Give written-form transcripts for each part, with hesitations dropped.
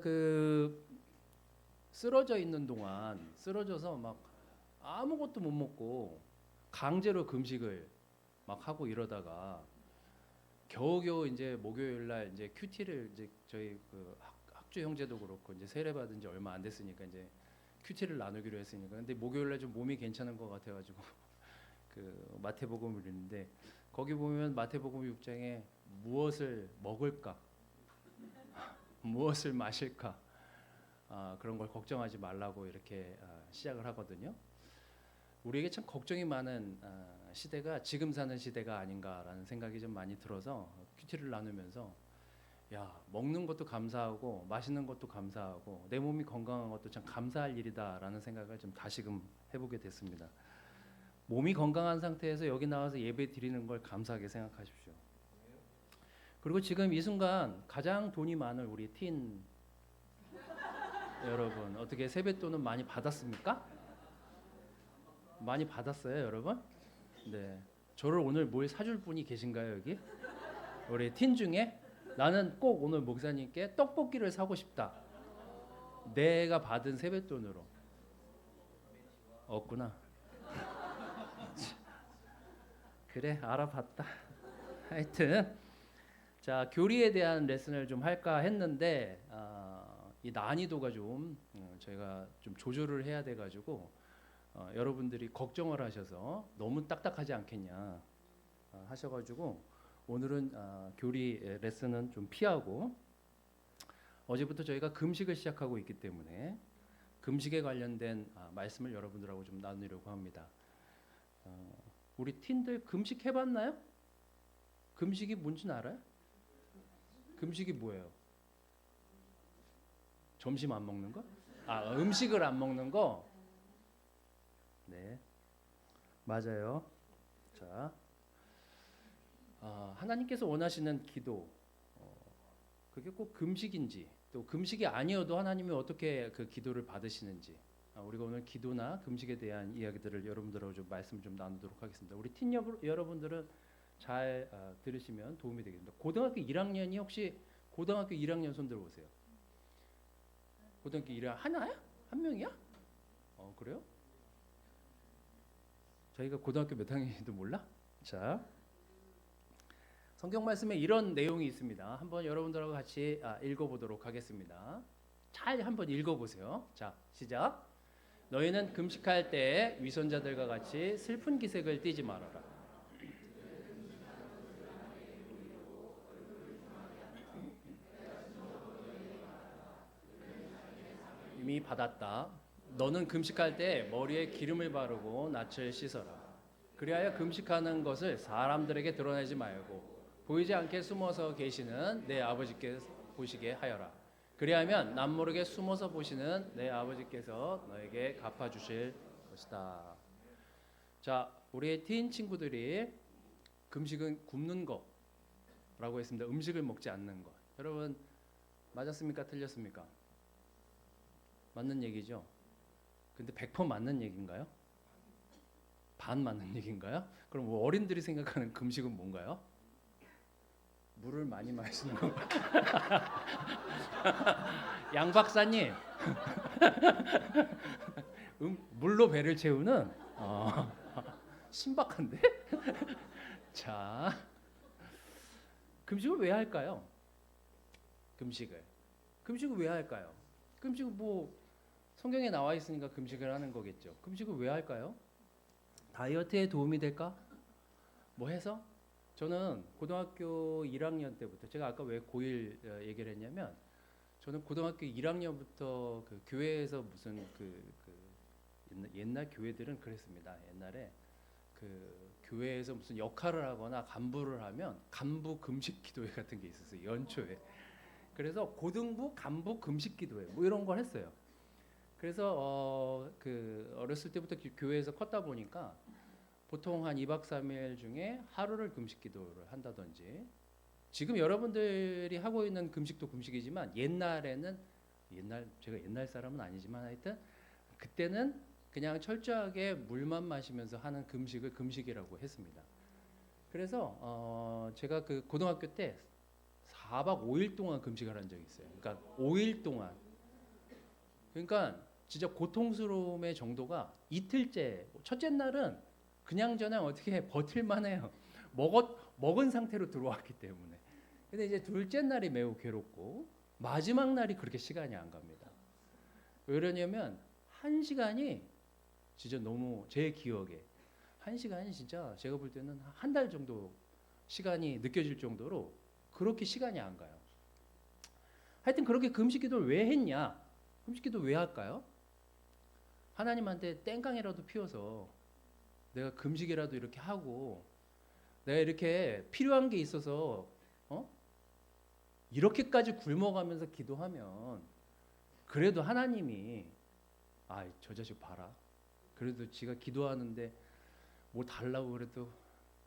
그 쓰러져 있는 동안 쓰러져서 막 아무것도 못 먹고 강제로 금식을 막 하고 이러다가 겨우겨우 이제 목요일 날 이제 큐티를 이제 저희 그 학주 형제도 그렇고 이제 세례 받은 지 얼마 안 됐으니까 이제 큐티를 나누기로 했으니까 근데 목요일 날 좀 몸이 괜찮은 것 같아가지고 그 마태복음을 읽는데 거기 보면 마태복음 6장에 무엇을 먹을까 무엇을 마실까 그런 걸 걱정하지 말라고 이렇게 시작을 하거든요. 우리에게 참 걱정이 많은 시대가 지금 사는 시대가 아닌가라는 생각이 좀 많이 들어서 큐티를 나누면서 야 먹는 것도 감사하고 마시는 것도 감사하고 내 몸이 건강한 것도 참 감사할 일이다라는 생각을 좀 다시금 해보게 됐습니다. 몸이 건강한 상태에서 여기 나와서 예배 드리는 걸 감사하게 생각하십시오. 그리고 지금 이 순간 가장 돈이 많은 우리 틴 여러분 어떻게 세뱃돈은 많이 받았습니까? 많이 받았어요, 여러분? 네. 저를 오늘 뭘 사줄 분이 계신가요, 여기? 우리 틴 중에 나는 꼭 오늘 목사님께 떡볶이를 사고 싶다. 내가 받은 세뱃돈으로. 없구나. 그래, 알아봤다. 하여튼 자, 교리에 대한 레슨을 좀 할까 했는데 이 난이도가 좀 저희가 좀 조절을 해야 돼 가지고 여러분들이 걱정을 하셔서 너무 딱딱하지 않겠냐 하셔가지고 오늘은 교리 레슨은 좀 피하고 어제부터 저희가 금식을 시작하고 있기 때문에 금식에 관련된 말씀을 여러분들하고 좀 나누려고 합니다. 우리 틴들 금식 해봤나요? 금식이 뭔지는 알아요? 금식이 뭐예요? 점심 안 먹는 거? 음식을 안 먹는 거? 네, 맞아요. 자, 하나님께서 원하시는 기도, 그게 꼭 금식인지, 또 금식이 아니어도 하나님이 어떻게 그 기도를 받으시는지, 우리가 오늘 기도나 금식에 대한 이야기들을 여러분들하고 좀 말씀 좀 나누도록 하겠습니다. 우리 틴 여러분들은 잘 들으시면 도움이 되겠습니다. 고등학교 1학년이 혹시 고등학교 1학년 손 들어보세요. 고등학교 1학년 하나야? 한 명이야? 그래요? 저희가 고등학교 몇 학년인지도 몰라? 자, 성경 말씀에 이런 내용이 있습니다. 한번 여러분들하고 같이 읽어보도록 하겠습니다. 잘 한번 읽어보세요. 자, 시작. 너희는 금식할 때 위선자들과 같이 슬픈 기색을 띠지 말아라. 이미 받았다. 너는 금식할 때 머리에 기름을 바르고 낯을 씻어라. 그리하여 금식하는 것을 사람들에게 드러내지 말고 보이지 않게 숨어서 계시는 내 아버지께 보시게 하여라. 그리하면 남모르게 숨어서 보시는 내 아버지께서 너에게 갚아주실 것이다. 자, 우리의 틴 친구들이 금식은 굶는 거라고 했습니다. 음식을 먹지 않는 것. 여러분 맞았습니까? 틀렸습니까? 맞는 얘기죠. 근데 100% 맞는 얘기인가요? 반 맞는 얘기인가요? 그럼 뭐 어린들이 생각하는 금식은 뭔가요? 물을 많이 마시는 거. 양 박사님, 물로 배를 채우는 신박한데? 자, 금식을 왜 할까요? 금식을 왜 할까요? 금식은 뭐 성경에 나와 있으니까 금식을 하는 거겠죠. 금식을 왜 할까요? 다이어트에 도움이 될까? 뭐 해서? 저는 고등학교 1학년 때부터 제가 아까 왜 고1 얘기를 했냐면 저는 고등학교 1학년부터 그 교회에서 무슨 옛날 교회들은 그랬습니다. 옛날에 그 교회에서 무슨 역할을 하거나 간부를 하면 간부 금식 기도회 같은 게 있었어요. 연초에. 그래서 고등부 간부 금식 기도회 뭐 이런 걸 했어요. 그래서 그 어렸을 때부터 교회에서 컸다 보니까 보통 한 2박 3일 중에 하루를 금식 기도를 한다든지 지금 여러분들이 하고 있는 금식도 금식이지만 옛날에는 제가 옛날 사람은 아니지만 하여튼 그때는 그냥 철저하게 물만 마시면서 하는 금식을 금식이라고 했습니다. 그래서 제가 그 고등학교 때 4박 5일 동안 금식을 한 적이 있어요. 그러니까 5일 동안. 그러니까 진짜 고통스러움의 정도가 이틀째. 첫째 날은 그냥 저냥 어떻게 버틸만 해요. 먹은 상태로 들어왔기 때문에. 근데 이제 둘째 날이 매우 괴롭고 마지막 날이 그렇게 시간이 안 갑니다. 왜 그러냐면 한 시간이 진짜 너무 제 기억에 한 시간이 진짜 제가 볼 때는 한 달 정도 시간이 느껴질 정도로 그렇게 시간이 안 가요. 하여튼 그렇게 금식기도를 왜 했냐? 금식기도 왜 할까요? 하나님한테 땡깡이라도 피워서 내가 금식이라도 이렇게 하고 내가 이렇게 필요한 게 있어서 이렇게까지 굶어가면서 기도하면 그래도 하나님이 저 자식 봐라. 그래도 지가 기도하는데 뭐 달라고 그래도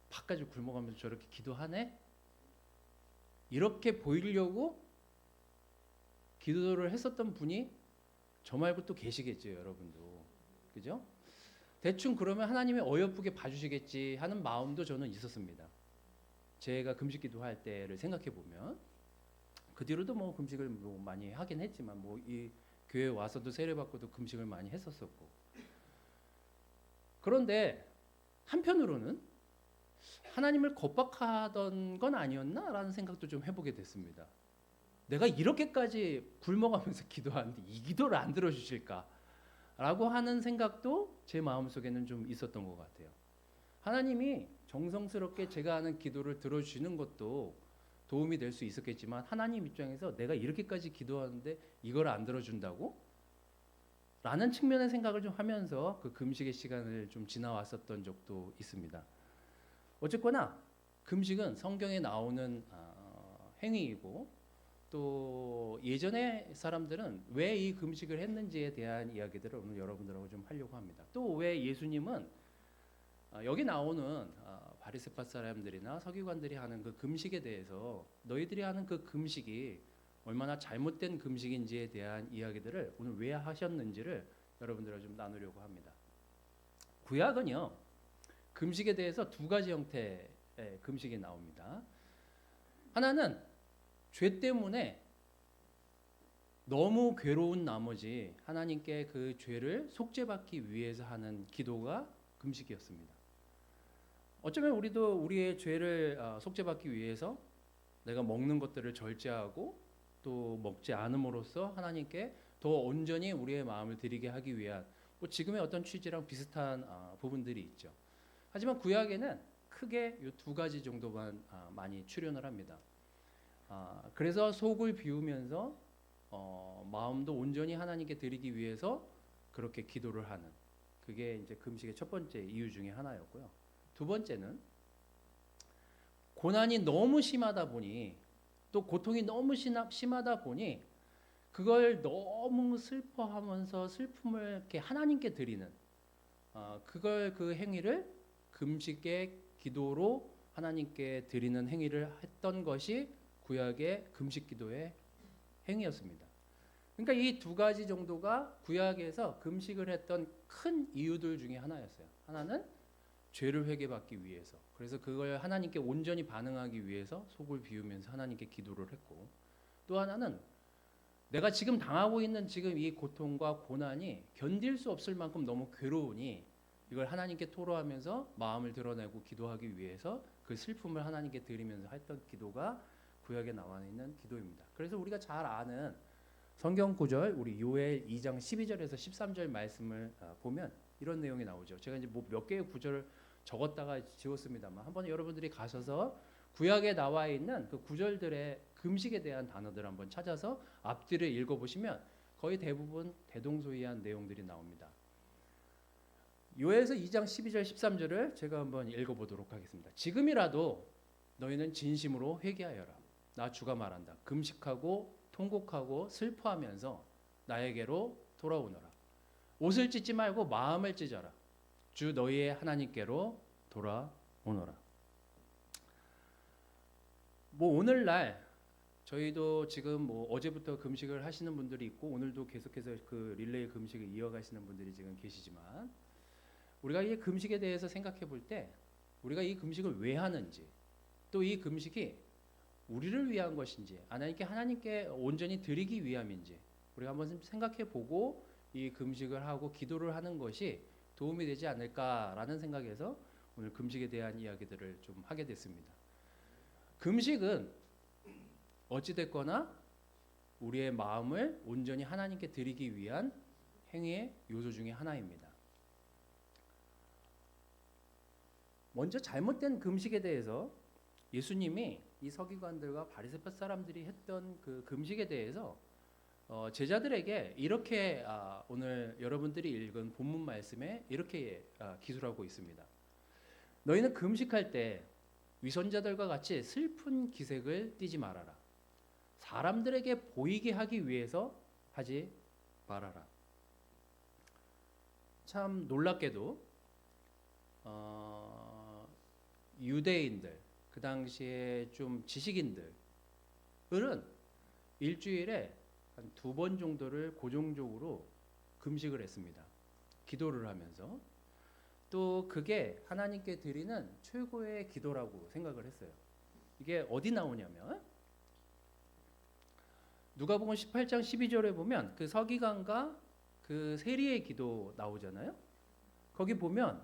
밥까지 굶어가면서 저렇게 기도하네? 이렇게 보이려고 기도를 했었던 분이 저 말고 또 계시겠죠, 여러분도. 그죠? 대충 그러면 하나님이 어여쁘게 봐주시겠지 하는 마음도 저는 있었습니다. 제가 금식 기도할 때를 생각해 보면 그 뒤로도 뭐 금식을 뭐 많이 하긴 했지만 뭐 이 교회 와서도 세례받고도 금식을 많이 했었었고. 그런데 한편으로는 하나님을 겁박하던 건 아니었나라는 생각도 좀 해보게 됐습니다. 내가 이렇게까지 굶어가면서 기도하는데 이 기도를 안 들어주실까? 라고 하는 생각도 제 마음속에는 좀 있었던 것 같아요. 하나님이 정성스럽게 제가 하는 기도를 들어주시는 것도 도움이 될 수 있었겠지만 하나님 입장에서 내가 이렇게까지 기도하는데 이걸 안 들어준다고? 라는 측면의 생각을 좀 하면서 그 금식의 시간을 좀 지나왔었던 적도 있습니다. 어쨌거나 금식은 성경에 나오는 행위이고 또 예전에 사람들은 왜 이 금식을 했는지에 대한 이야기들을 오늘 여러분들하고 좀 하려고 합니다. 또 왜 예수님은 여기 나오는 바리새파 사람들이나 서기관들이 하는 그 금식에 대해서 너희들이 하는 그 금식이 얼마나 잘못된 금식인지에 대한 이야기들을 오늘 왜 하셨는지를 여러분들과 좀 나누려고 합니다. 구약은요, 금식에 대해서 두 가지 형태의 금식이 나옵니다. 하나는 죄 때문에 너무 괴로운 나머지 하나님께 그 죄를 속죄받기 위해서 하는 기도가 금식이었습니다. 어쩌면 우리도 우리의 죄를 속죄받기 위해서 내가 먹는 것들을 절제하고 또 먹지 않음으로써 하나님께 더 온전히 우리의 마음을 드리게 하기 위한 뭐 지금의 어떤 취지랑 비슷한 부분들이 있죠. 하지만 구약에는 크게 이 두 가지 정도만 많이 출연을 합니다. 그래서 속을 비우면서 마음도 온전히 하나님께 드리기 위해서 그렇게 기도를 하는 그게 이제 금식의 첫 번째 이유 중에 하나였고요. 두 번째는 고난이 너무 심하다 보니 또 고통이 너무 심하다 보니 그걸 너무 슬퍼하면서 슬픔을 이렇게 하나님께 드리는 그 행위를 금식의 기도로 하나님께 드리는 행위를 했던 것이 구약의 금식 기도의 행위였습니다. 그러니까 이 두 가지 정도가 구약에서 금식을 했던 큰 이유들 중에 하나였어요. 하나는 죄를 회개받기 위해서. 그래서 그걸 하나님께 온전히 반응하기 위해서 속을 비우면서 하나님께 기도를 했고, 또 하나는 내가 지금 당하고 있는 지금 이 고통과 고난이 견딜 수 없을 만큼 너무 괴로우니 이걸 하나님께 토로하면서 마음을 드러내고 기도하기 위해서 그 슬픔을 하나님께 드리면서 했던 기도가 구약에 나와 있는 기도입니다. 그래서 우리가 잘 아는 성경 구절 우리 요엘 2장 12절에서 13절 말씀을 보면 이런 내용이 나오죠. 제가 이제 뭐 몇 개의 구절을 적었다가 지웠습니다만 한번 여러분들이 가셔서 구약에 나와 있는 그 구절들의 금식에 대한 단어들 한번 찾아서 앞뒤를 읽어보시면 거의 대부분 대동소이한 내용들이 나옵니다. 요엘서 2장 12절 13절을 제가 한번 읽어보도록 하겠습니다. 지금이라도 너희는 진심으로 회개하여라. 나 주가 말한다. 금식하고 통곡하고 슬퍼하면서 나에게로 돌아오너라. 옷을 찢지 말고 마음을 찢어라. 주 너희의 하나님께로 돌아오너라. 뭐 오늘날 저희도 지금 뭐 어제부터 금식을 하시는 분들이 있고 오늘도 계속해서 그 릴레이 금식을 이어가시는 분들이 지금 계시지만 우리가 이 금식에 대해서 생각해 볼 때 우리가 이 금식을 왜 하는지 또 이 금식이 우리를 위한 것인지 하나님께 온전히 드리기 위함인지 우리가 한번 생각해 보고 이 금식을 하고 기도를 하는 것이 도움이 되지 않을까라는 생각에서 오늘 금식에 대한 이야기들을 좀 하게 됐습니다. 금식은 어찌됐거나 우리의 마음을 온전히 하나님께 드리기 위한 행위의 요소 중에 하나입니다. 먼저 잘못된 금식에 대해서 예수님이 이 서기관들과 바리새파 사람들이 했던 그 금식에 대해서 제자들에게 이렇게 오늘 여러분들이 읽은 본문 말씀에 이렇게 기술하고 있습니다. 너희는 금식할 때 위선자들과 같이 슬픈 기색을 띠지 말아라. 사람들에게 보이게 하기 위해서 하지 말아라. 참 놀랍게도 유대인들 그 당시에 좀 지식인들은 일주일에 한 2번 정도를 고정적으로 금식을 했습니다. 기도를 하면서 또 그게 하나님께 드리는 최고의 기도라고 생각을 했어요. 이게 어디 나오냐면 누가복음 18장 12절에 보면 그 서기관과 그 세리의 기도 나오잖아요. 거기 보면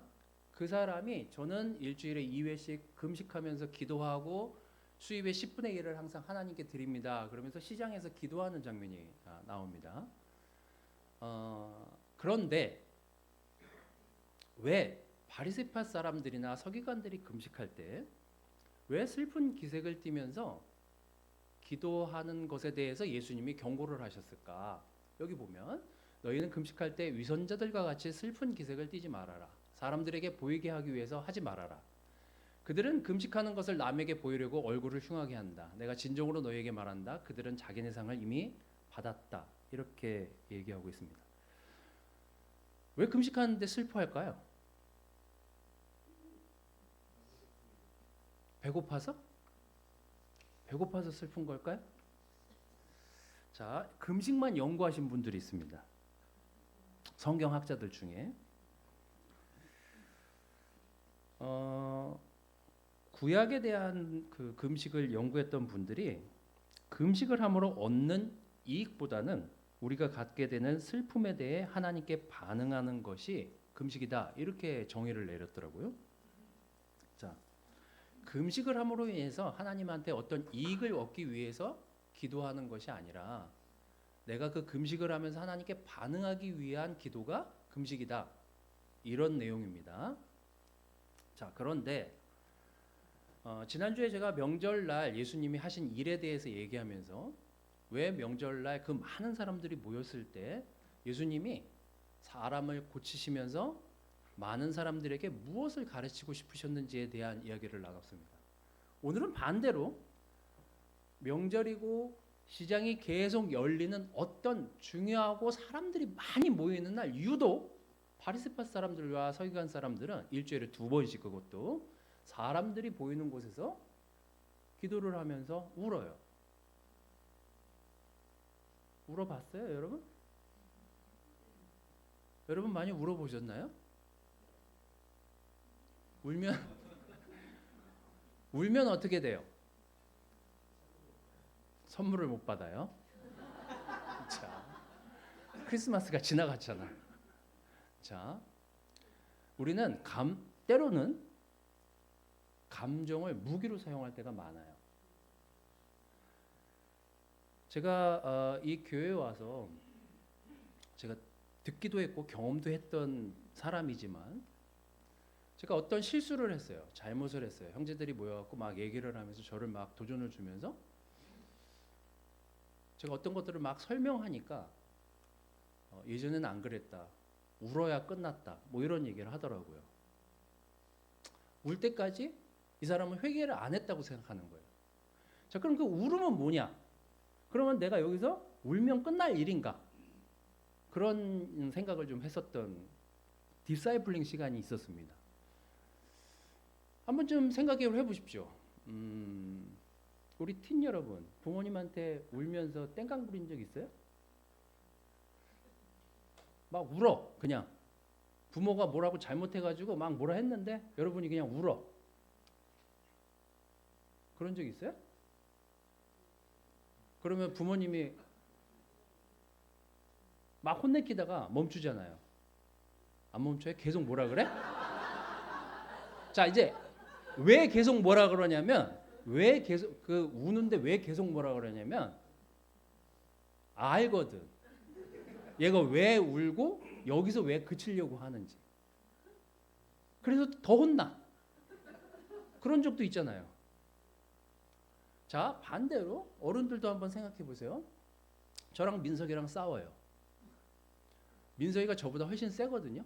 그 사람이 저는 일주일에 2회씩 금식하면서 기도하고 수입의 10분의 1을 항상 하나님께 드립니다. 그러면서 시장에서 기도하는 장면이 나옵니다. 그런데 왜 바리새파 사람들이나 서기관들이 금식할 때 왜 슬픈 기색을 띠면서 기도하는 것에 대해서 예수님이 경고를 하셨을까? 여기 보면 너희는 금식할 때 위선자들과 같이 슬픈 기색을 띠지 말아라. 사람들에게 보이게 하기 위해서 하지 말아라. 그들은 금식하는 것을 남에게 보이려고 얼굴을 흉하게 한다. 내가 진정으로 너희에게 말한다. 그들은 자기네 상을 이미 받았다. 이렇게 얘기하고 있습니다. 왜 금식하는데 슬퍼할까요? 배고파서? 배고파서 슬픈 걸까요? 자, 금식만 연구하신 분들이 있습니다. 성경학자들 중에 구약에 대한 그 금식을 연구했던 분들이 금식을 함으로 얻는 이익보다는 우리가 갖게 되는 슬픔에 대해 하나님께 반응하는 것이 금식이다 이렇게 정의를 내렸더라고요. 자, 금식을 함으로 인해서 하나님한테 어떤 이익을 얻기 위해서 기도하는 것이 아니라 내가 그 금식을 하면서 하나님께 반응하기 위한 기도가 금식이다 이런 내용입니다. 자, 그런데 지난주에 제가 명절날 예수님이 하신 일에 대해서 얘기하면서 왜 명절날 그 많은 사람들이 모였을 때 예수님이 사람을 고치시면서 많은 사람들에게 무엇을 가르치고 싶으셨는지에 대한 이야기를 나눴습니다. 오늘은 반대로 명절이고 시장이 계속 열리는 어떤 중요하고 사람들이 많이 모이는 날 유독 바리새파 사람들과 서기관 사람들은 일주일에 2번씩 그것도 사람들이 보이는 곳에서 기도를 하면서 울어요. 울어봤어요, 여러분? 여러분 많이 울어보셨나요? 울면 어떻게 돼요? 선물을 못 받아요. 자, 크리스마스가 지나갔잖아. 자, 우리는 때로는 감정을 무기로 사용할 때가 많아요. 제가 이 교회에 와서 제가 듣기도 했고 경험도 했던 사람이지만 제가 어떤 실수를 했어요. 잘못을 했어요. 형제들이 모여갖고 막 얘기를 하면서 저를 막 도전을 주면서 제가 어떤 것들을 막 설명하니까 예전에는 안 그랬다. 울어야 끝났다. 뭐 이런 얘기를 하더라고요. 울 때까지 이 사람은 회개를 안 했다고 생각하는 거예요. 자, 그럼 그 울음은 뭐냐? 그러면 내가 여기서 울면 끝날 일인가? 그런 생각을 좀 했었던 디사이플링 시간이 있었습니다. 한번 좀 생각을 해보십시오. 우리 틴 여러분, 부모님한테 울면서 땡깡 부린 적 있어요? 막 울어, 그냥. 부모가 뭐라고 잘못해가지고 막 뭐라 했는데 여러분이 그냥 울어. 그런 적 있어요? 그러면 부모님이 막 혼내키다가 멈추잖아요. 안 멈춰요? 계속 뭐라 그래? 자, 이제 왜 계속 뭐라 그러냐면, 왜 계속 그 우는데 왜 계속 뭐라 그러냐면 알거든. 얘가 왜 울고 여기서 왜 그치려고 하는지. 그래서 더 혼나. 그런 적도 있잖아요. 자, 반대로 어른들도 한번 생각해 보세요. 저랑 민석이랑 싸워요. 민석이가 저보다 훨씬 세거든요.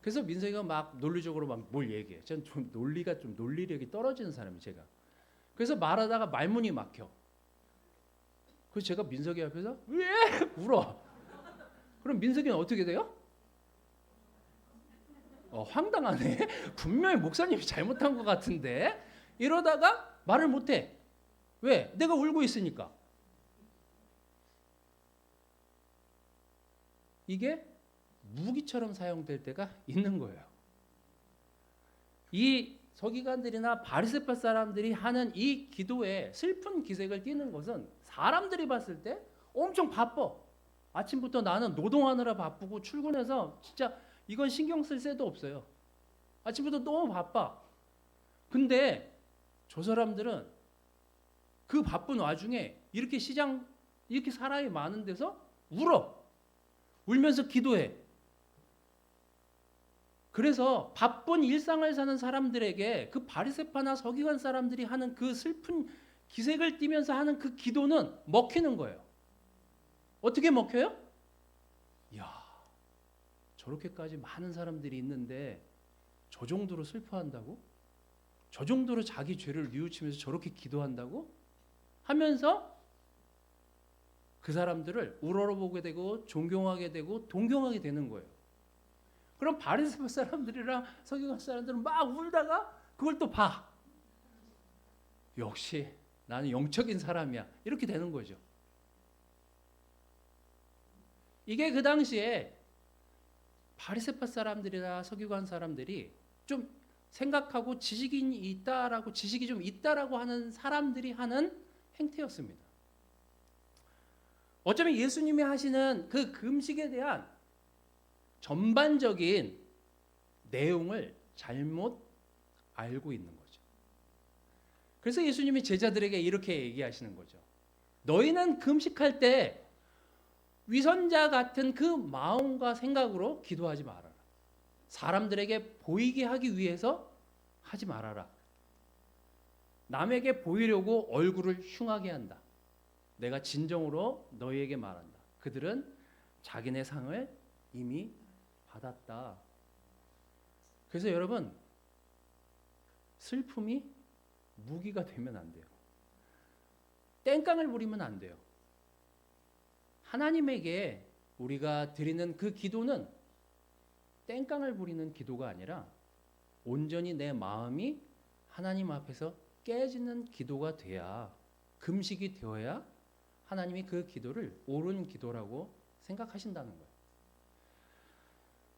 그래서 민석이가 막 논리적으로 막 뭘 얘기해. 저는 좀 논리력이 떨어지는 사람이 제가. 그래서 말하다가 말문이 막혀. 그래서 제가 민석이 앞에서 왜 울어? 그럼 민석이는 어떻게 돼요? 황당하네. 분명히 목사님이 잘못한 것 같은데 이러다가 말을 못해. 왜? 내가 울고 있으니까. 이게 무기처럼 사용될 때가 있는 거예요. 이 서기관들이나 바리새파 사람들이 하는 이 기도에 슬픈 기색을 띠는 것은 사람들이 봤을 때 엄청 바빠. 아침부터 나는 노동하느라 바쁘고 출근해서 진짜 이건 신경 쓸 새도 없어요. 아침부터 너무 바빠. 근데 저 사람들은 그 바쁜 와중에 이렇게 이렇게 사람이 많은 데서 울어. 울면서 기도해. 그래서 바쁜 일상을 사는 사람들에게 그 바리새파나 서기관 사람들이 하는 그 슬픈 기색을 띠면서 하는 그 기도는 먹히는 거예요. 어떻게 먹혀요? 이야, 저렇게까지 많은 사람들이 있는데 저 정도로 슬퍼한다고? 저 정도로 자기 죄를 뉘우치면서 저렇게 기도한다고? 하면서 그 사람들을 우러러보게 되고 존경하게 되고 동경하게 되는 거예요. 그럼 바리새파 사람들이랑 서기관 사람들은 막 울다가 그걸 또 봐. 역시 나는 영적인 사람이야. 이렇게 되는 거죠. 이게 그 당시에 바리새파 사람들이나 서기관 사람들이 좀 생각하고 지식이 좀 있다라고 하는 사람들이 하는 행태였습니다. 어쩌면 예수님이 하시는 그 금식에 대한 전반적인 내용을 잘못 알고 있는 거죠. 그래서 예수님이 제자들에게 이렇게 얘기하시는 거죠. 너희는 금식할 때 위선자 같은 그 마음과 생각으로 기도하지 말아라. 사람들에게 보이게 하기 위해서 하지 말아라. 남에게 보이려고 얼굴을 흉하게 한다. 내가 진정으로 너희에게 말한다. 그들은 자기네 상을 이미 받았다. 그래서 여러분, 슬픔이 무기가 되면 안 돼요. 땡깡을 부리면 안 돼요. 하나님에게 우리가 드리는 그 기도는 땡깡을 부리는 기도가 아니라 온전히 내 마음이 하나님 앞에서 깨지는 기도가 돼야, 금식이 되어야 하나님이 그 기도를 옳은 기도라고 생각하신다는 거예요.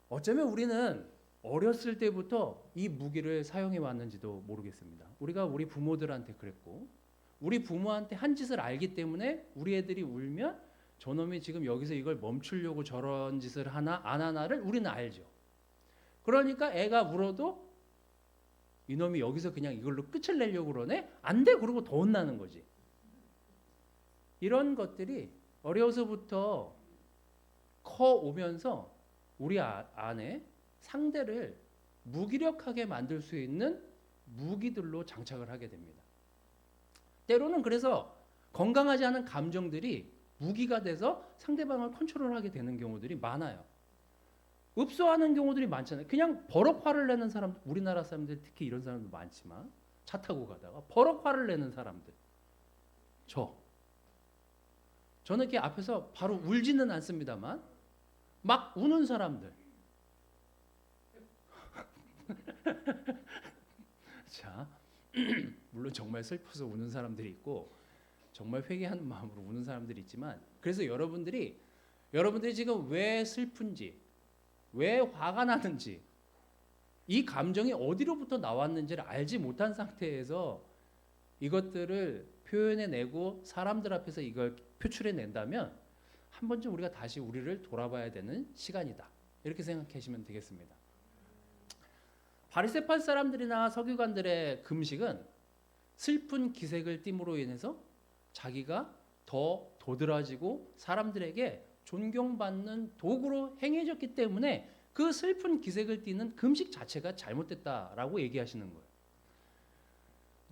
어쩌면 우리는 어렸을 때부터 이 무기를 사용해 왔는지도 모르겠습니다. 우리가 우리 부모들한테 그랬고, 우리 부모한테 한 짓을 알기 때문에 우리 애들이 울면 저놈이 지금 여기서 이걸 멈추려고 저런 짓을 하나 안 하나를 우리는 알죠. 그러니까 애가 울어도 이놈이 여기서 그냥 이걸로 끝을 내려고 그러네? 안 돼! 그러고 더 혼나는 거지. 이런 것들이 어려서부터 커오면서 우리 안에 상대를 무기력하게 만들 수 있는 무기들로 장착을 하게 됩니다. 때로는 그래서 건강하지 않은 감정들이 무기가 돼서 상대방을 컨트롤하게 되는 경우들이 많아요. 읍소하는 경우들이 많잖아요. 그냥 버럭 화를 내는 사람, 우리나라 사람들 특히 이런 사람도 많지만 차 타고 가다가 버럭 화를 내는 사람들. 저는 이렇게 앞에서 바로 울지는 않습니다만 막 우는 사람들. 자, 물론 정말 슬퍼서 우는 사람들이 있고 정말 회개하는 마음으로 우는 사람들이 있지만, 그래서 여러분들이 지금 왜 슬픈지, 왜 화가 나는지, 이 감정이 어디로부터 나왔는지를 알지 못한 상태에서 이것들을 표현해내고 사람들 앞에서 이걸 표출해낸다면 한 번쯤 우리가 다시 우리를 돌아봐야 되는 시간이다. 이렇게 생각하시면 되겠습니다. 바리새파 사람들이나 서기관들의 금식은 슬픈 기색을 띠므로 인해서 자기가 더 도드라지고 사람들에게 존경받는 도구로 행해졌기 때문에 그 슬픈 기색을 띠는 금식 자체가 잘못됐다라고 얘기하시는 거예요.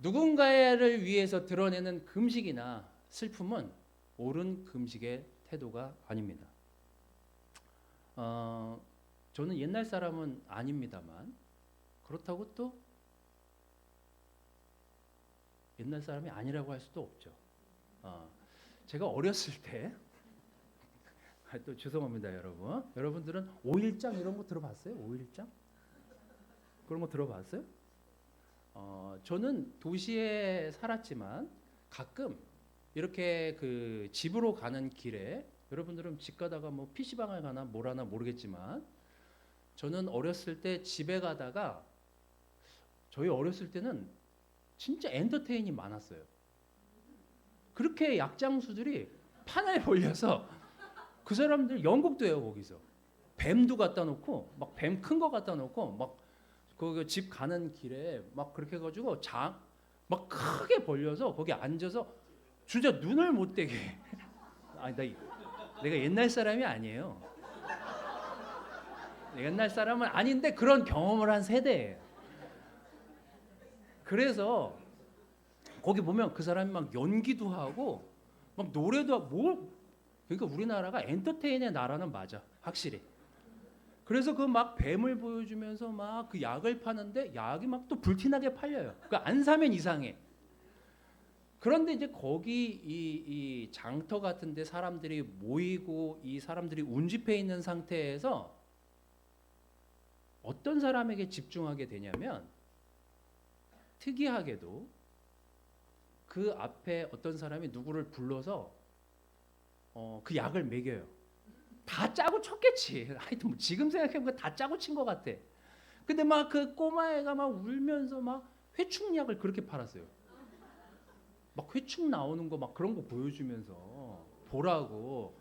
누군가를 위해서 드러내는 금식이나 슬픔은 옳은 금식의 태도가 아닙니다. 저는 옛날 사람은 아닙니다만 그렇다고 또 옛날 사람이 아니라고 할 수도 없죠. 제가 어렸을 때 또 죄송합니다, 여러분. 여러분들은 5.1장 이런 거 들어봤어요? 5.1장? 그런 거 들어봤어요? 저는 도시에 살았지만 가끔 이렇게 그 집으로 가는 길에 여러분들은 집 가다가 뭐 PC방을 가나 뭘 하나 모르겠지만 저는 어렸을 때 집에 가다가 저희 어렸을 때는 진짜 엔터테인이 많았어요. 그렇게 약장수들이 판을 벌려서 그 사람들 연극도 해요. 거기서 뱀도 갖다 놓고 막 뱀 큰 거 갖다 놓고 막 그 집 가는 길에 막 그렇게 해가지고 막 크게 벌려서 거기 앉아서 진짜 눈을 못 떼게. 아니 내가 옛날 사람이 아니에요. 옛날 사람은 아닌데 그런 경험을 한 세대예요. 그래서 거기 보면 그 사람이 막 연기도 하고 막 노래도 하고 그러니까 우리나라가 엔터테인의 나라는 맞아. 확실히. 그래서 그 막 뱀을 보여주면서 막 그 약을 파는데 약이 막 또 불티나게 팔려요. 그 안 사면 이상해. 그런데 이제 거기 이 장터 같은데 사람들이 모이고 이 사람들이 운집해 있는 상태에서 어떤 사람에게 집중하게 되냐면 특이하게도 그 앞에 어떤 사람이 누구를 불러서 그 약을 먹여요. 다 짜고 쳤겠지. 하여튼 뭐 지금 생각해보면 다 짜고 친 것 같아. 근데 막 그 꼬마애가 막 울면서 막 회충약을 그렇게 팔았어요. 막 회충 나오는 거 막 그런 거 보여주면서 보라고.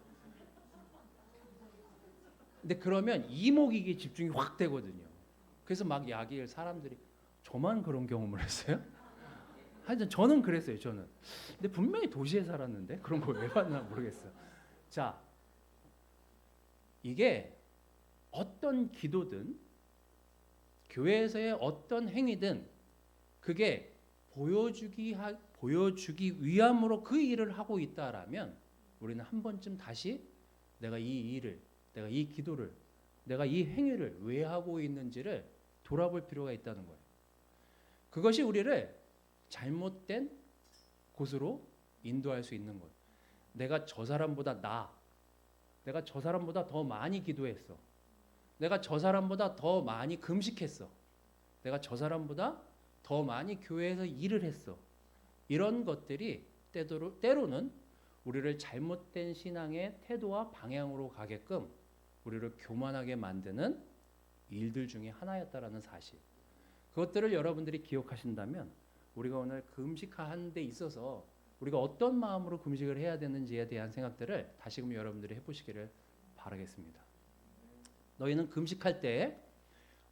근데 그러면 이목이기에 집중이 확 되거든요. 그래서 막 약을 사람들이 저만 그런 경험을 했어요? 하여튼 저는 그랬어요. 저는. 근데 분명히 도시에 살았는데 그런 걸 왜 봤나 모르겠어요. 자, 이게 어떤 기도든 교회에서의 어떤 행위든 그게 보여주기 위함으로 그 일을 하고 있다라면 우리는 한 번쯤 다시 내가 이 일을, 내가 이 기도를, 내가 이 행위를 왜 하고 있는지를 돌아볼 필요가 있다는 거예요. 그것이 우리를 잘못된 곳으로 인도할 수 있는 거예요. 내가 저 사람보다 내가 저 사람보다 더 많이 기도했어. 내가 저 사람보다 더 많이 금식했어. 내가 저 사람보다 더 많이 교회에서 일을 했어. 이런 것들이 때로는 우리를 잘못된 신앙의 태도와 방향으로 가게끔 우리를 교만하게 만드는 일들 중에 하나였다라는 사실. 그것들을 여러분들이 기억하신다면 우리가 오늘 금식하는 데 있어서 우리가 어떤 마음으로 금식을 해야 되는지에 대한 생각들을 다시금 여러분들이 해보시기를 바라겠습니다. 너희는 금식할 때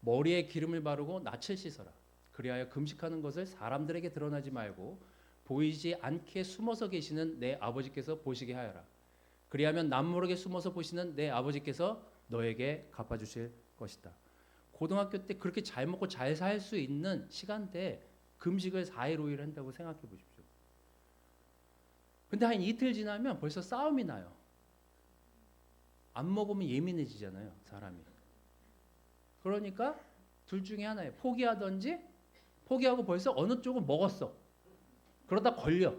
머리에 기름을 바르고 낯을 씻어라. 그리하여 금식하는 것을 사람들에게 드러나지 말고 보이지 않게 숨어서 계시는 내 아버지께서 보시게 하여라. 그리하면 남모르게 숨어서 보시는 내 아버지께서 너에게 갚아주실 것이다. 고등학교 때 그렇게 잘 먹고 잘 살 수 있는 시간대에 금식을 4일 5일 한다고 생각해 보십시오. 근데 한 이틀 지나면 벌써 싸움이 나요. 안 먹으면 예민해지잖아요, 사람이. 그러니까 둘 중에 하나예요. 포기하든지 포기하고 벌써 어느 쪽은 먹었어. 그러다 걸려.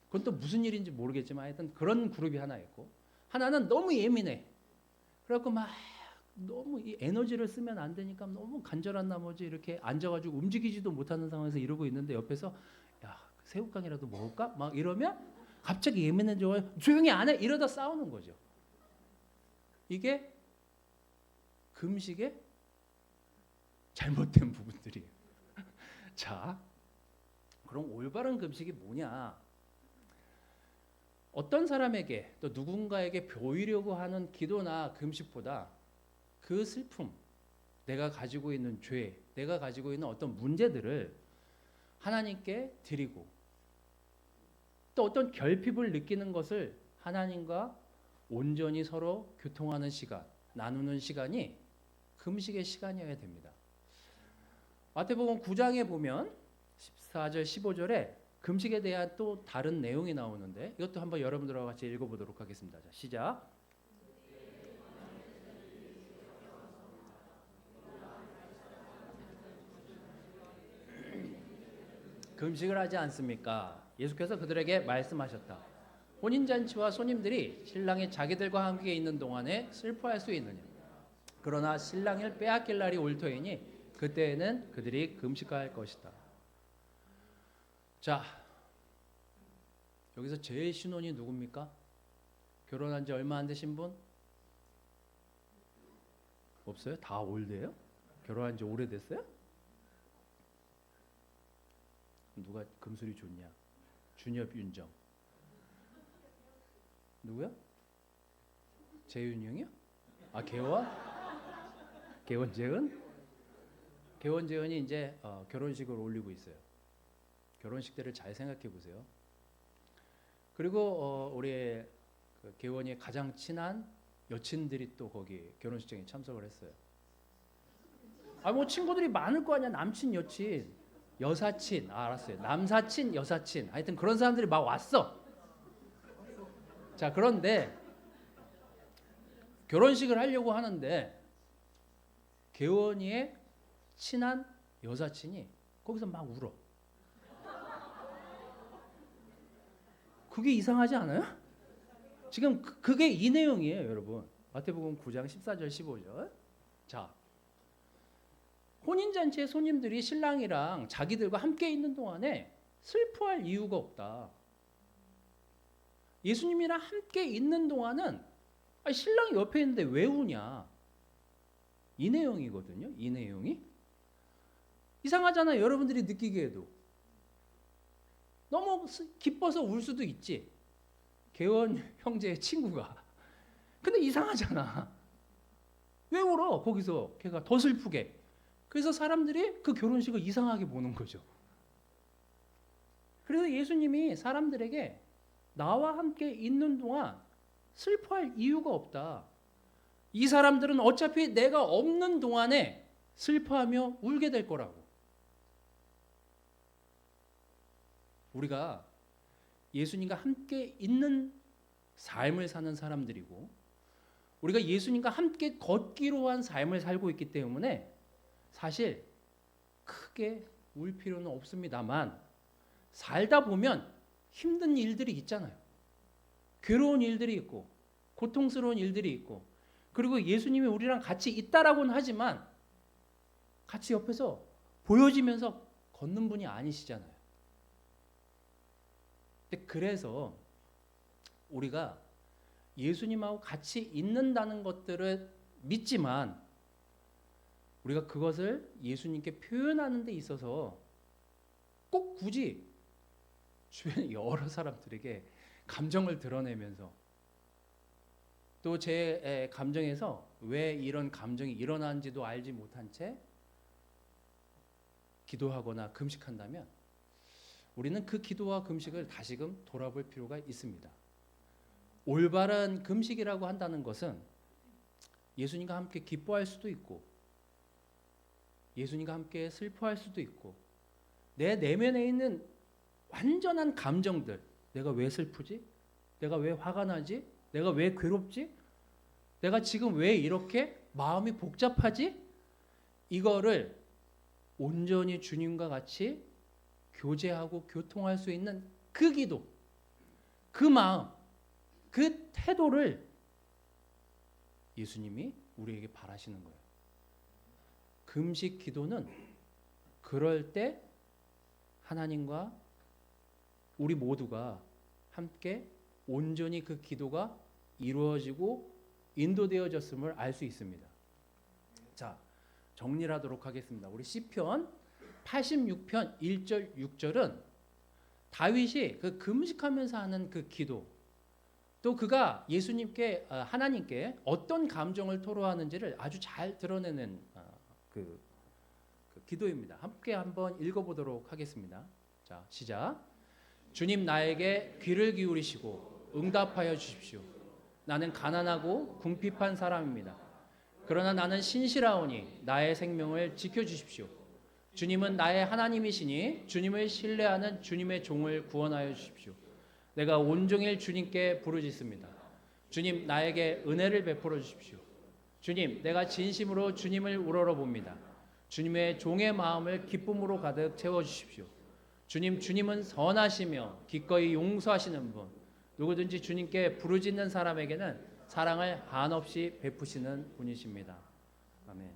그건 또 무슨 일인지 모르겠지만 하여튼 그런 그룹이 하나 있고 하나는 너무 예민해. 그래갖고 막 너무 이 에너지를 쓰면 안 되니까 너무 간절한 나머지 이렇게 앉아가지고 움직이지도 못하는 상황에서 이러고 있는데 옆에서 야 새우깡이라도 먹을까? 막 이러면 갑자기 예민해져 조용히 안 해 이러다 싸우는 거죠. 이게 금식의 잘못된 부분들이에요. 자, 그럼 올바른 금식이 뭐냐? 어떤 사람에게 또 누군가에게 보이려고 하는 기도나 금식보다 그 슬픔, 내가 가지고 있는 죄, 내가 가지고 있는 어떤 문제들을 하나님께 드리고 또 어떤 결핍을 느끼는 것을 하나님과 온전히 서로 교통하는 시간, 나누는 시간이 금식의 시간이어야 됩니다. 마태복음 9장에 보면 14절 15절에 금식에 대한 또 다른 내용이 나오는데 이것도 한번 여러분들과 같이 읽어보도록 하겠습니다. 자, 시작. 금식을 하지 않습니까? 예수께서 그들에게 말씀하셨다. 혼인잔치와 손님들이 신랑이 자기들과 함께 있는 동안에 슬퍼할 수 있느냐? 그러나 신랑을 빼앗길 날이 올 터이니 그때에는 그들이 금식할 것이다. 자, 여기서 제일 신혼이 누굽니까? 결혼한 지 얼마 안 되신 분? 없어요? 다 올드예요? 결혼한 지 오래됐어요? 누가 금술이 좋냐? 준엽, 윤정. 누구야? 재윤이 형이요? 아, 개원? 개원재은? 개원재은이 이제 결혼식을 올리고 있어요. 결혼식 때를 잘 생각해 보세요. 그리고 우리 그 개원이의 가장 친한 여친들이 또 거기 결혼식장에 참석을 했어요. 아, 뭐 친구들이 많을 거 아니야. 남친, 여친, 여사친, 알았어요. 남사친, 여사친, 하여튼 그런 사람들이 막 왔어. 자, 그런데 결혼식을 하려고 하는데 개원이의 친한 여사친이 거기서 막 울어. 그게 이상하지 않아요? 지금 그게 이 내용이에요, 여러분. 마태복음 9장 14절 15절. 자, 혼인잔치의 손님들이 신랑이랑 자기들과 함께 있는 동안에 슬퍼할 이유가 없다. 예수님이랑 함께 있는 동안은 신랑이 옆에 있는데 왜 우냐? 이 내용이거든요. 이 내용이. 이상하잖아요. 여러분들이 느끼기에도. 너무 기뻐서 울 수도 있지. 개원 형제의 친구가. 근데 이상하잖아. 왜 울어? 거기서 걔가 더 슬프게. 그래서 사람들이 그 결혼식을 이상하게 보는 거죠. 그래서 예수님이 사람들에게 나와 함께 있는 동안 슬퍼할 이유가 없다. 이 사람들은 어차피 내가 없는 동안에 슬퍼하며 울게 될 거라고. 우리가 예수님과 함께 있는 삶을 사는 사람들이고 우리가 예수님과 함께 걷기로 한 삶을 살고 있기 때문에 사실 크게 울 필요는 없습니다만 살다 보면 힘든 일들이 있잖아요. 괴로운 일들이 있고 고통스러운 일들이 있고 그리고 예수님이 우리랑 같이 있다라고는 하지만 같이 옆에서 보여지면서 걷는 분이 아니시잖아요. 그래서 우리가 예수님하고 같이 있는다는 것들을 믿지만 우리가 그것을 예수님께 표현하는 데 있어서 꼭 굳이 주변 여러 사람들에게 감정을 드러내면서 또 제 감정에서 왜 이런 감정이 일어나는지도 알지 못한 채 기도하거나 금식한다면 우리는 그 기도와 금식을 다시금 돌아볼 필요가 있습니다. 올바른 금식이라고 한다는 것은 예수님과 함께 기뻐할 수도 있고 예수님과 함께 슬퍼할 수도 있고 내 내면에 있는 완전한 감정들, 내가 왜 슬프지? 내가 왜 화가 나지? 내가 왜 괴롭지? 내가 지금 왜 이렇게 마음이 복잡하지? 이거를 온전히 주님과 같이 교제하고 교통할 수 있는 그 기도, 그 마음, 그 태도를 예수님이 우리에게 바라시는 거예요. 금식 기도는 그럴 때 하나님과 우리 모두가 함께 온전히 그 기도가 이루어지고 인도되어졌음을 알 수 있습니다. 자, 정리를 하도록 하겠습니다. 우리 시편 86편 1절 6절은 다윗이 그 금식하면서 하는 그 기도, 또 그가 예수님께 하나님께 어떤 감정을 토로하는지를 아주 잘 드러내는 그 기도입니다. 함께 한번 읽어보도록 하겠습니다. 자, 시작. 주님 나에게 귀를 기울이시고 응답하여 주십시오. 나는 가난하고 궁핍한 사람입니다. 그러나 나는 신실하오니 나의 생명을 지켜주십시오. 주님은 나의 하나님이시니 주님을 신뢰하는 주님의 종을 구원하여 주십시오. 내가 온종일 주님께 부르짖습니다. 주님 나에게 은혜를 베풀어 주십시오. 주님 내가 진심으로 주님을 우러러봅니다. 주님의 종의 마음을 기쁨으로 가득 채워주십시오. 주님은 선하시며 기꺼이 용서하시는 분, 누구든지 주님께 부르짖는 사람에게는 사랑을 한없이 베푸시는 분이십니다. 아멘.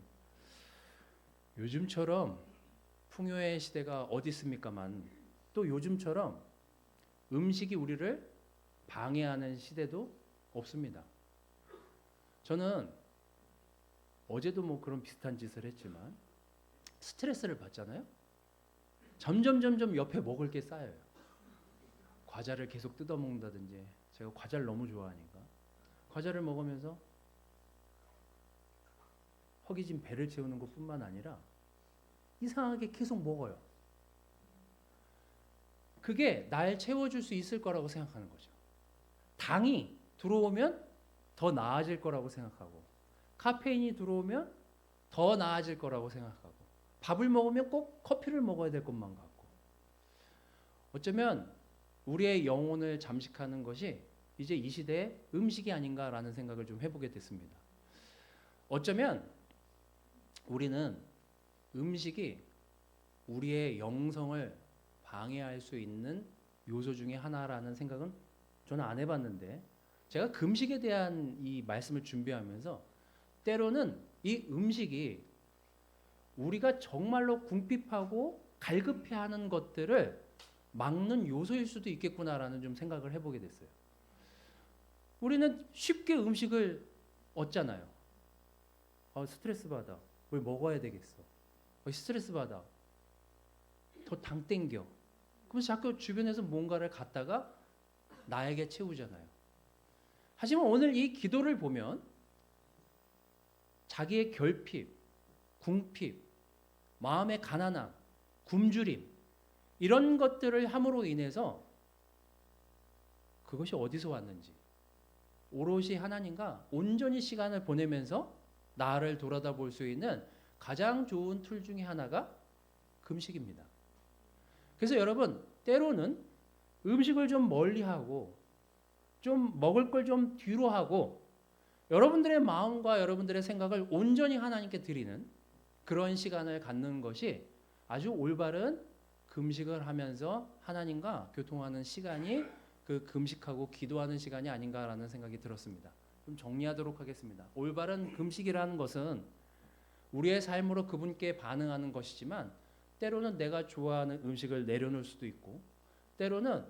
요즘처럼 풍요의 시대가 어디 있습니까만 또 요즘처럼 음식이 우리를 방해하는 시대도 없습니다. 저는 어제도 뭐 그런 비슷한 짓을 했지만 스트레스를 받잖아요. 점점 옆에 먹을 게 쌓여요. 과자를 계속 뜯어 먹는다든지, 제가 과자를 너무 좋아하니까 과자를 먹으면서 허기진 배를 채우는 것뿐만 아니라 이상하게 계속 먹어요. 그게 날 채워줄 수 있을 거라고 생각하는 거죠. 당이 들어오면 더 나아질 거라고 생각하고, 카페인이 들어오면 더 나아질 거라고 생각하고, 밥을 먹으면 꼭 커피를 먹어야 될 것만 같고, 어쩌면 우리의 영혼을 잠식하는 것이 이제 이 시대의 음식이 아닌가라는 생각을 좀 해보게 됐습니다. 어쩌면 우리는 음식이 우리의 영성을 방해할 수 있는 요소 중에 하나라는 생각은 저는 안 해봤는데, 제가 금식에 대한 이 말씀을 준비하면서 때로는 이 음식이 우리가 정말로 궁핍하고 갈급해하는 것들을 막는 요소일 수도 있겠구나라는 좀 생각을 해보게 됐어요. 우리는 쉽게 음식을 얻잖아요. 스트레스 받아. 뭘 먹어야 되겠어. 스트레스 받아. 더 당 땡겨. 그래서 자꾸 주변에서 뭔가를 갖다가 나에게 채우잖아요. 하지만 오늘 이 기도를 보면 자기의 결핍, 궁핍, 마음의 가난함, 굶주림, 이런 것들을 함으로 인해서 그것이 어디서 왔는지 오롯이 하나님과 온전히 시간을 보내면서 나를 돌아다볼 수 있는 가장 좋은 툴 중에 하나가 금식입니다. 그래서 여러분, 때로는 음식을 좀 멀리하고 좀 먹을 걸 좀 뒤로 하고 여러분들의 마음과 여러분들의 생각을 온전히 하나님께 드리는 그런 시간을 갖는 것이 아주 올바른 금식을 하면서 하나님과 교통하는 시간이 그 금식하고 기도하는 시간이 아닌가라는 생각이 들었습니다. 좀 정리하도록 하겠습니다. 올바른 금식이라는 것은 우리의 삶으로 그분께 반응하는 것이지만 때로는 내가 좋아하는 음식을 내려놓을 수도 있고, 때로는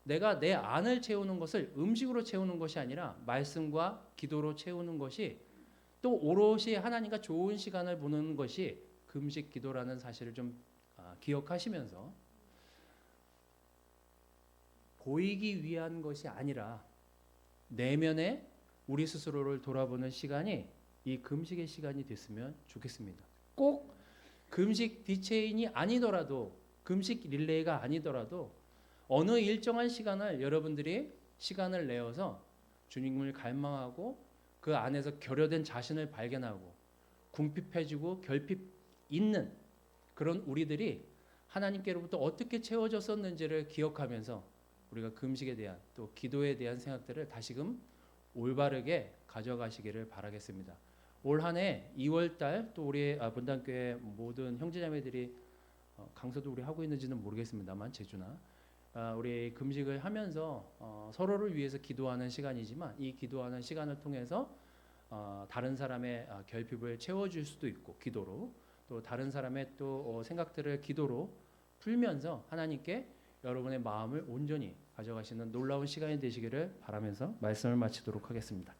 내가 내 안을 채우는 것을 음식으로 채우는 것이 아니라 말씀과 기도로 채우는 것이 또 오롯이 하나님과 좋은 시간을 보내는 것이 금식 기도라는 사실을 좀 기억하시면서 보이기 위한 것이 아니라 내면에 우리 스스로를 돌아보는 시간이 이 금식의 시간이 됐으면 좋겠습니다. 꼭 금식 디체인이 아니더라도, 금식 릴레이가 아니더라도 어느 일정한 시간을 여러분들이 시간을 내어서 주님을 갈망하고 그 안에서 결여된 자신을 발견하고 궁핍해지고 결핍 있는 그런 우리들이 하나님께로부터 어떻게 채워졌었는지를 기억하면서 우리가 금식에 대한 또 기도에 대한 생각들을 다시금 올바르게 가져가시기를 바라겠습니다. 올 한 해 2월달 또 우리 본당교회 모든 형제자매들이 강서도 우리 하고 있는지는 모르겠습니다만 제주나 우리 금식을 하면서 서로를 위해서 기도하는 시간이지만 이 기도하는 시간을 통해서 다른 사람의 결핍을 채워줄 수도 있고 기도로, 또 다른 사람의 또 생각들을 기도로 풀면서 하나님께 여러분의 마음을 온전히 가져가시는 놀라운 시간이 되시기를 바라면서 말씀을 마치도록 하겠습니다.